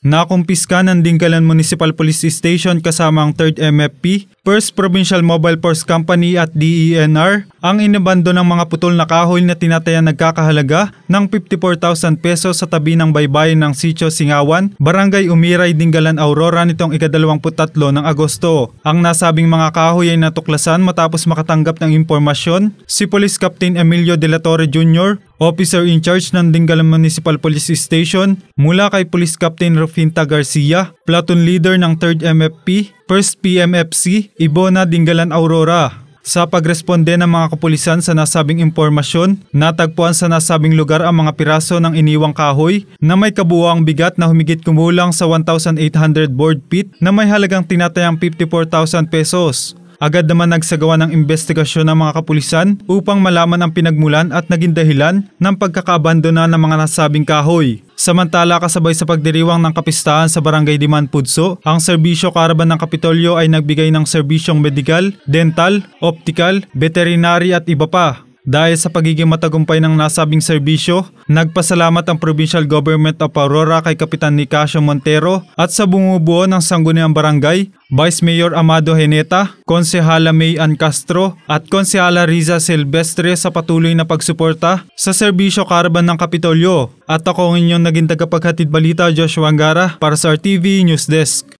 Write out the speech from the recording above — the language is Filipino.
Nakumpiska ng Dingalan Municipal Police Station kasama ang 3rd MFP, 1st Provincial Mobile Force Company at DENR ang inabando ng mga putol na kahoy na tinatayang nagkakahalaga ng 54,000 pesos sa tabi ng baybayin ng Sitio Singawan, Barangay Umiray, Dingalan, Aurora nitong ika-23 ng Agosto. Ang nasabing mga kahoy ay natuklasan matapos makatanggap ng impormasyon si Police Captain Emilio De La Torre Jr., Officer in charge ng Dingalan Municipal Police Station, mula kay Police Captain Rufinta Garcia, Platoon Leader ng 3rd MFP, 1st PMFC, Ibona, Dingalan, Aurora. Sa pagresponde ng mga kapulisan sa nasabing impormasyon, natagpuan sa nasabing lugar ang mga piraso ng iniwang kahoy na may kabuuang bigat na humigit kumulang sa 1,800 board feet na may halagang tinatayang 54,000 pesos. Agad naman nagsagawa ng investigasyon ng mga kapulisan upang malaman ang pinagmulan at naging dahilan ng pagkakaabandona ng mga nasabing kahoy. Samantala, kasabay sa pagdiriwang ng kapistahan sa Barangay Diman Pudso, ang serbisyo Caravan ng Kapitolyo ay nagbigay ng serbisyong medikal, dental, optical, veterinary at iba pa. Dahil sa pagiging matagumpay ng nasabing serbisyo, nagpasalamat ang Provincial Government of Aurora kay Kapitan Nicasio Montero at sa bumubuo ng Sangguniang Barangay, Vice Mayor Amado Heneta, Konsehala May Ann Castro at Konsehala Riza Silvestre sa patuloy na pagsuporta sa serbisyo Caravan ng Kapitolyo. At ako ang inyong naging tagapaghatid balita, Joshua Angara, para sa RTV News Desk.